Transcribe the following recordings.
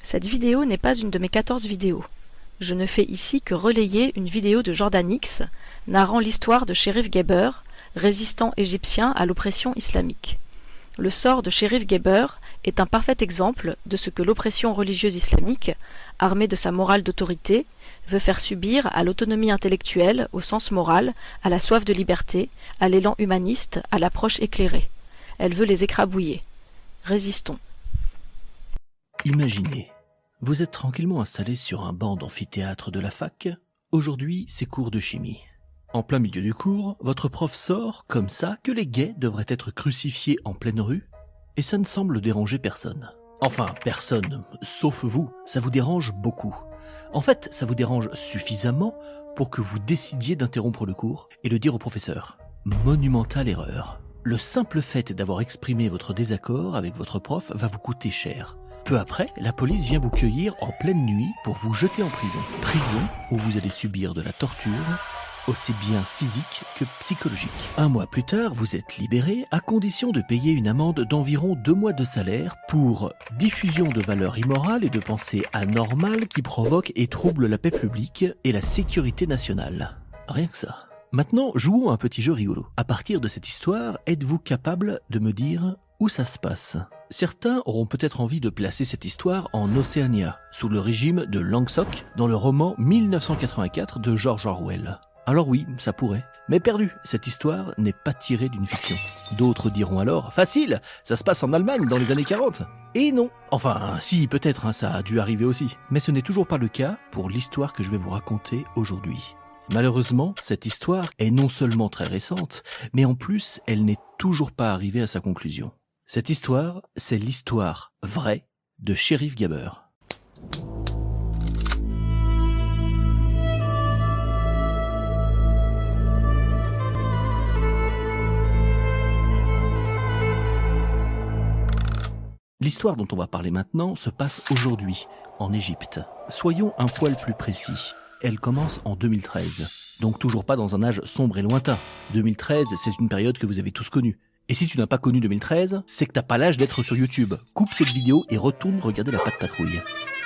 Cette vidéo n'est pas une de mes 14 vidéos. Je ne fais ici que relayer une vidéo de Jordan X narrant l'histoire de Cherif Guebber, résistant égyptien à l'oppression islamique. Le sort de Cherif Guebber est un parfait exemple de ce que l'oppression religieuse islamique, armée de sa morale d'autorité, veut faire subir à l'autonomie intellectuelle, au sens moral, à la soif de liberté, à l'élan humaniste, à l'approche éclairée. Elle veut les écrabouiller. Résistons. Imaginez, vous êtes tranquillement installé sur un banc d'amphithéâtre de la fac. Aujourd'hui, c'est cours de chimie. En plein milieu du cours, votre prof sort, comme ça, que les gays devraient être crucifiés en pleine rue, et ça ne semble déranger personne. Enfin, personne, sauf vous, ça vous dérange beaucoup. En fait, ça vous dérange suffisamment pour que vous décidiez d'interrompre le cours et le dire au professeur. Monumentale erreur. Le simple fait d'avoir exprimé votre désaccord avec votre prof va vous coûter cher. Peu après, la police vient vous cueillir en pleine nuit pour vous jeter en prison. Prison où vous allez subir de la torture, aussi bien physique que psychologique. Un mois plus tard, vous êtes libéré à condition de payer une amende d'environ 2 mois de salaire pour diffusion de valeurs immorales et de pensées anormales qui provoquent et troublent la paix publique et la sécurité nationale. Rien que ça. Maintenant, jouons un petit jeu rigolo. À partir de cette histoire, êtes-vous capable de me dire où ça se passe? Certains auront peut-être envie de placer cette histoire en Océania, sous le régime de Langsoc, dans le roman 1984 de George Orwell. Alors oui, ça pourrait. Mais perdu, cette histoire n'est pas tirée d'une fiction. D'autres diront alors, facile, ça se passe en Allemagne dans les années 40. Et non. Enfin, si, peut-être, ça a dû arriver aussi. Mais ce n'est toujours pas le cas pour l'histoire que je vais vous raconter aujourd'hui. Malheureusement, cette histoire est non seulement très récente, mais en plus, elle n'est toujours pas arrivée à sa conclusion. Cette histoire, c'est l'histoire vraie de Cherif Guebber. L'histoire dont on va parler maintenant se passe aujourd'hui, en Égypte. Soyons un poil plus précis. Elle commence en 2013, donc toujours pas dans un âge sombre et lointain. 2013, c'est une période que vous avez tous connue. Et si tu n'as pas connu 2013, c'est que t'as pas l'âge d'être sur YouTube. Coupe cette vidéo et retourne regarder la patte patrouille.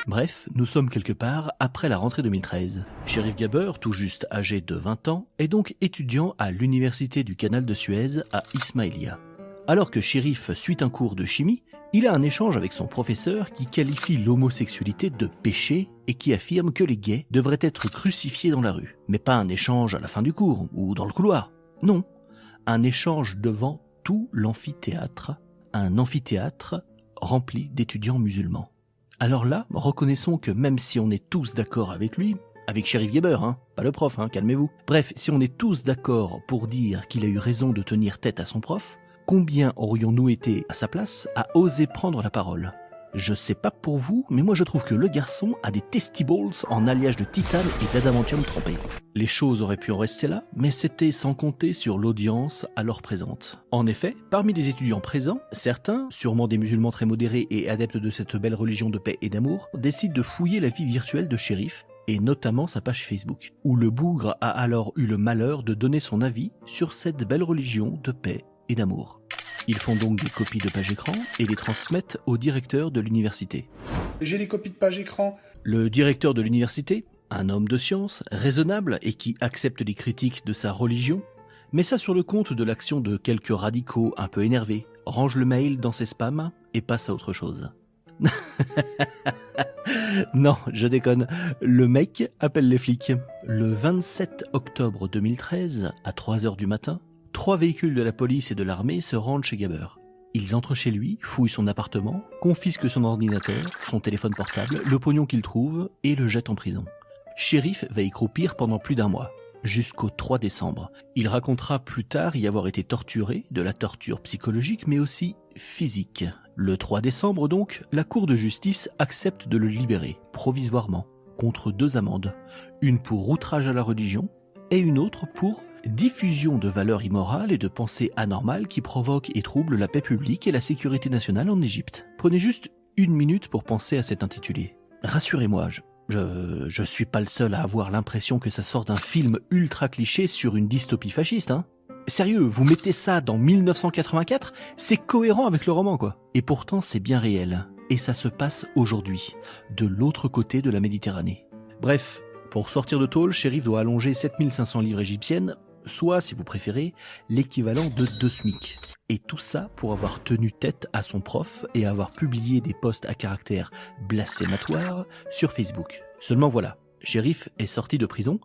Bref, nous sommes quelque part après la rentrée 2013. Cherif Guebber, tout juste âgé de 20 ans, est donc étudiant à l'université du canal de Suez à Ismaïlia. Alors que Cherif suit un cours de chimie, il a un échange avec son professeur qui qualifie l'homosexualité de péché et qui affirme que les gays devraient être crucifiés dans la rue. Mais pas un échange à la fin du cours ou dans le couloir. Non, un échange devant tout l'amphithéâtre, un amphithéâtre rempli d'étudiants musulmans. Alors là, reconnaissons que même si on est tous d'accord avec lui, avec Cherif Guebber, pas le prof, calmez-vous. Bref, si on est tous d'accord pour dire qu'il a eu raison de tenir tête à son prof, combien aurions-nous été à sa place à oser prendre la parole? Je sais pas pour vous, mais moi je trouve que le garçon a des testibles en alliage de titane et d'adamantium trempé. Les choses auraient pu en rester là, mais c'était sans compter sur l'audience alors présente. En effet, parmi les étudiants présents, certains, sûrement des musulmans très modérés et adeptes de cette belle religion de paix et d'amour, décident de fouiller la vie virtuelle de Cherif, et notamment sa page Facebook, où le bougre a alors eu le malheur de donner son avis sur cette belle religion de paix et d'amour. Ils font donc des copies de pages écran et les transmettent au directeur de l'université. J'ai les copies de pages écran. Le directeur de l'université, un homme de science, raisonnable et qui accepte les critiques de sa religion, met ça sur le compte de l'action de quelques radicaux un peu énervés, range le mail dans ses spams et passe à autre chose. Non, je déconne. Le mec appelle les flics. Le 27 octobre 2013, à 3h du matin, 3 véhicules de la police et de l'armée se rendent chez Guebber. Ils entrent chez lui, fouillent son appartement, confisquent son ordinateur, son téléphone portable, le pognon qu'ils trouvent et le jettent en prison. Cherif va y croupir pendant plus d'1 mois, jusqu'au 3 décembre. Il racontera plus tard y avoir été torturé, de la torture psychologique mais aussi physique. Le 3 décembre donc, la cour de justice accepte de le libérer, provisoirement, contre 2 amendes. Une pour outrage à la religion et une autre pour diffusion de valeurs immorales et de pensées anormales qui provoquent et troublent la paix publique et la sécurité nationale en Égypte. Prenez juste 1 minute pour penser à cet intitulé. Rassurez-moi, je suis pas le seul à avoir l'impression que ça sort d'un film ultra cliché sur une dystopie fasciste, Sérieux, vous mettez ça dans 1984, c'est cohérent avec le roman, quoi. Et pourtant, c'est bien réel. et ça se passe aujourd'hui, de l'autre côté de la Méditerranée. Bref, pour sortir de tôle, Cherif doit allonger 7500 livres égyptiennes, soit, si vous préférez, l'équivalent de 2 SMIC. Et tout ça pour avoir tenu tête à son prof et avoir publié des posts à caractère blasphématoire sur Facebook. Seulement voilà, Cherif est sorti de prison,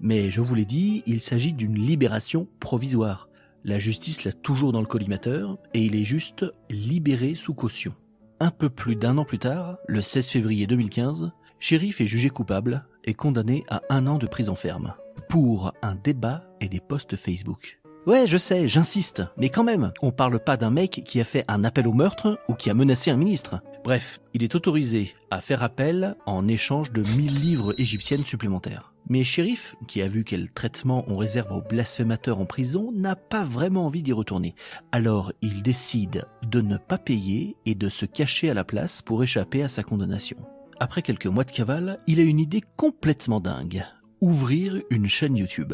mais je vous l'ai dit, il s'agit d'une libération provisoire. La justice l'a toujours dans le collimateur et il est juste libéré sous caution. Un peu plus d'1 an plus tard, le 16 février 2015, Cherif est jugé coupable et condamné à 1 an de prison ferme pour un débat et des posts Facebook. Ouais, je sais, j'insiste, mais quand même, on parle pas d'un mec qui a fait un appel au meurtre ou qui a menacé un ministre. Bref, il est autorisé à faire appel en échange de 1000 livres égyptiennes supplémentaires. Mais Cherif, qui a vu quel traitement on réserve aux blasphémateurs en prison, n'a pas vraiment envie d'y retourner. Alors il décide de ne pas payer et de se cacher à la place pour échapper à sa condamnation. Après quelques mois de cavale, il a une idée complètement dingue. Ouvrir une chaîne YouTube.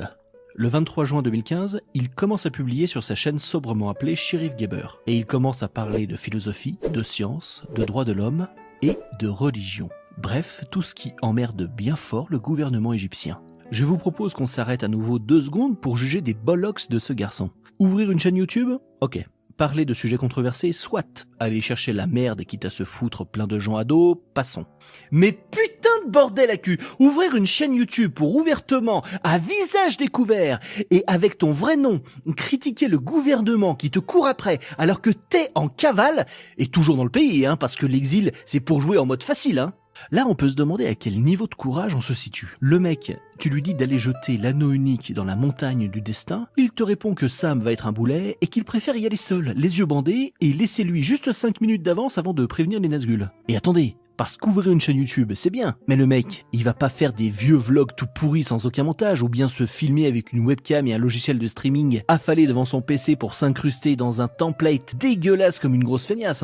Le 23 juin 2015, il commence à publier sur sa chaîne sobrement appelée Cherif Geber. Et il commence à parler de philosophie, de science, de droits de l'homme et de religion. Bref, tout ce qui emmerde bien fort le gouvernement égyptien. Je vous propose qu'on s'arrête à nouveau 2 secondes pour juger des bollocks de ce garçon. Ouvrir une chaîne YouTube ? Ok. Parler de sujets controversés, soit. Aller chercher la merde quitte à se foutre plein de gens à dos, passons. Mais putain de bordel à cul, ouvrir une chaîne YouTube pour ouvertement, à visage découvert, et avec ton vrai nom, critiquer le gouvernement qui te court après alors que t'es en cavale, et toujours dans le pays, parce que l'exil c'est pour jouer en mode facile, Là, on peut se demander à quel niveau de courage on se situe. Le mec, tu lui dis d'aller jeter l'anneau unique dans la montagne du destin, il te répond que Sam va être un boulet et qu'il préfère y aller seul, les yeux bandés, et laissez-lui juste 5 minutes d'avance avant de prévenir les Nazgûl. Et attendez, parce qu'ouvrir une chaîne YouTube, c'est bien, mais le mec, il va pas faire des vieux vlogs tout pourris sans aucun montage, ou bien se filmer avec une webcam et un logiciel de streaming affalé devant son PC pour s'incruster dans un template dégueulasse comme une grosse feignasse,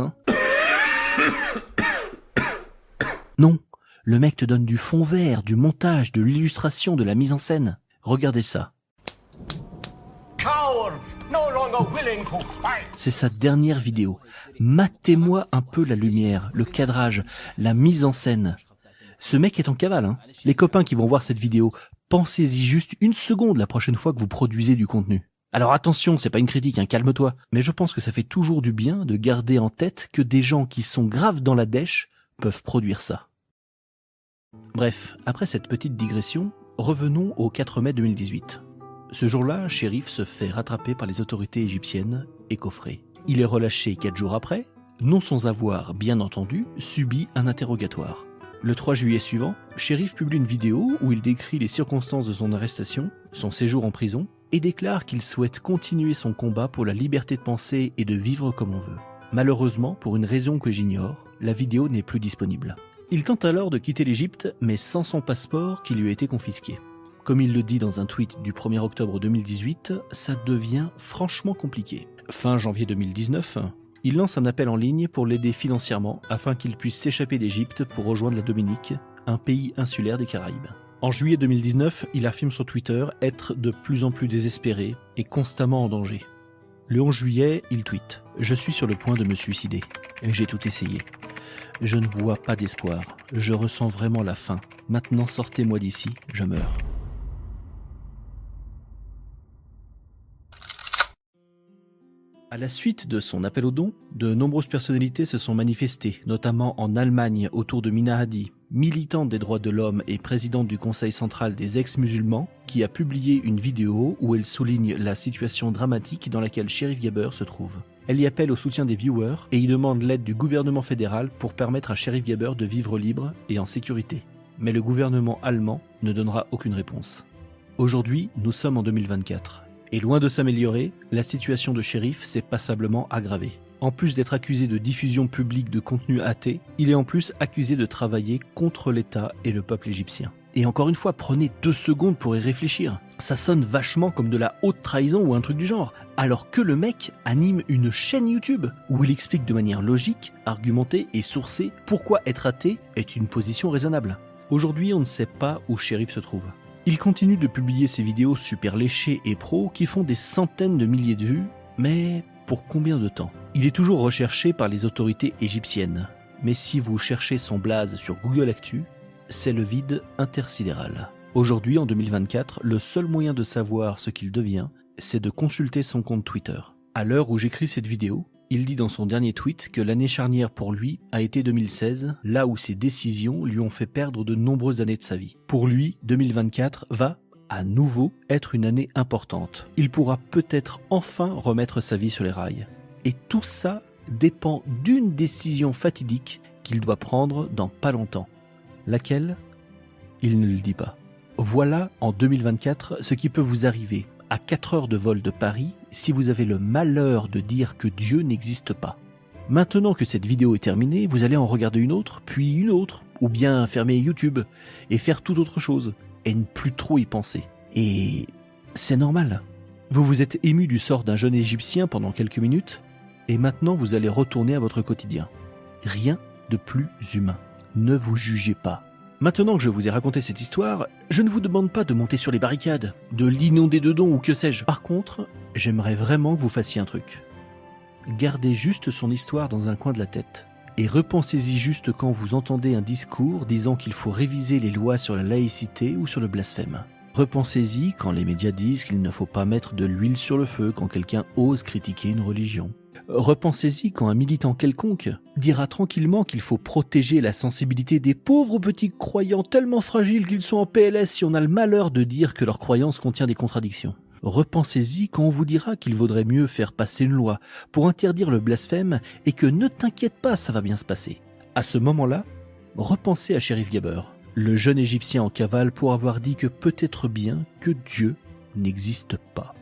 Non, le mec te donne du fond vert, du montage, de l'illustration, de la mise en scène. Regardez ça. C'est sa dernière vidéo. Matez-moi un peu la lumière, le cadrage, la mise en scène. Ce mec est en cavale, Les copains qui vont voir cette vidéo, pensez-y juste 1 seconde la prochaine fois que vous produisez du contenu. Alors attention, c'est pas une critique, calme-toi. Mais je pense que ça fait toujours du bien de garder en tête que des gens qui sont graves dans la dèche peuvent produire ça. Bref, après cette petite digression, revenons au 4 mai 2018. Ce jour-là, Cherif se fait rattraper par les autorités égyptiennes et coffré. Il est relâché 4 jours après, non sans avoir, bien entendu, subi un interrogatoire. Le 3 juillet suivant, Cherif publie une vidéo où il décrit les circonstances de son arrestation, son séjour en prison, et déclare qu'il souhaite continuer son combat pour la liberté de penser et de vivre comme on veut. Malheureusement, pour une raison que j'ignore, la vidéo n'est plus disponible. Il tente alors de quitter l'Égypte, mais sans son passeport qui lui a été confisqué. Comme il le dit dans un tweet du 1er octobre 2018, ça devient franchement compliqué. Fin janvier 2019, il lance un appel en ligne pour l'aider financièrement afin qu'il puisse s'échapper d'Égypte pour rejoindre la Dominique, un pays insulaire des Caraïbes. En juillet 2019, il affirme sur Twitter être de plus en plus désespéré et constamment en danger. Le 11 juillet, il tweet « Je suis sur le point de me suicider. J'ai tout essayé. Je ne vois pas d'espoir. Je ressens vraiment la faim. Maintenant, sortez-moi d'ici, je meurs. » À la suite de son appel aux dons, de nombreuses personnalités se sont manifestées, notamment en Allemagne autour de Mina Hadi, militante des droits de l'homme et présidente du Conseil central des ex-musulmans, qui a publié une vidéo où elle souligne la situation dramatique dans laquelle Cherif Geber se trouve. Elle y appelle au soutien des viewers et y demande l'aide du gouvernement fédéral pour permettre à Cherif Geber de vivre libre et en sécurité. Mais le gouvernement allemand ne donnera aucune réponse. Aujourd'hui, nous sommes en 2024. Et loin de s'améliorer, la situation de Cherif s'est passablement aggravée. En plus d'être accusé de diffusion publique de contenu athée, il est en plus accusé de travailler contre l'État et le peuple égyptien. Et encore une fois, prenez 2 secondes pour y réfléchir. Ça sonne vachement comme de la haute trahison ou un truc du genre, alors que le mec anime une chaîne YouTube où il explique de manière logique, argumentée et sourcée pourquoi être athée est une position raisonnable. Aujourd'hui, on ne sait pas où Cherif se trouve. Il continue de publier ses vidéos super léchées et pro qui font des centaines de milliers de vues, mais pour combien de temps ? Il est toujours recherché par les autorités égyptiennes. Mais si vous cherchez son blaze sur Google Actu, c'est le vide intersidéral. Aujourd'hui, en 2024, le seul moyen de savoir ce qu'il devient, c'est de consulter son compte Twitter. À l'heure où j'écris cette vidéo, il dit dans son dernier tweet que l'année charnière pour lui a été 2016, là où ses décisions lui ont fait perdre de nombreuses années de sa vie. Pour lui, 2024 va, à nouveau, être une année importante. Il pourra peut-être enfin remettre sa vie sur les rails. Et tout ça dépend d'une décision fatidique qu'il doit prendre dans pas longtemps. Laquelle ? Il ne le dit pas. Voilà, en 2024, ce qui peut vous arriver à 4 heures de vol de Paris si vous avez le malheur de dire que Dieu n'existe pas. Maintenant que cette vidéo est terminée, vous allez en regarder une autre, puis une autre, ou bien fermer YouTube et faire toute autre chose, et ne plus trop y penser. Et c'est normal. Vous vous êtes ému du sort d'un jeune Égyptien pendant quelques minutes, et maintenant vous allez retourner à votre quotidien. Rien de plus humain. Ne vous jugez pas. Maintenant que je vous ai raconté cette histoire, je ne vous demande pas de monter sur les barricades, de l'inonder de dons ou que sais-je. Par contre, j'aimerais vraiment que vous fassiez un truc. Gardez juste son histoire dans un coin de la tête. Et repensez-y juste quand vous entendez un discours disant qu'il faut réviser les lois sur la laïcité ou sur le blasphème. Repensez-y quand les médias disent qu'il ne faut pas mettre de l'huile sur le feu quand quelqu'un ose critiquer une religion. Repensez-y quand un militant quelconque dira tranquillement qu'il faut protéger la sensibilité des pauvres petits croyants tellement fragiles qu'ils sont en PLS si on a le malheur de dire que leur croyance contient des contradictions. Repensez-y quand on vous dira qu'il vaudrait mieux faire passer une loi pour interdire le blasphème et que ne t'inquiète pas, ça va bien se passer. À ce moment-là, repensez à Cherif Gabber, le jeune Égyptien en cavale pour avoir dit que peut-être bien que Dieu n'existe pas.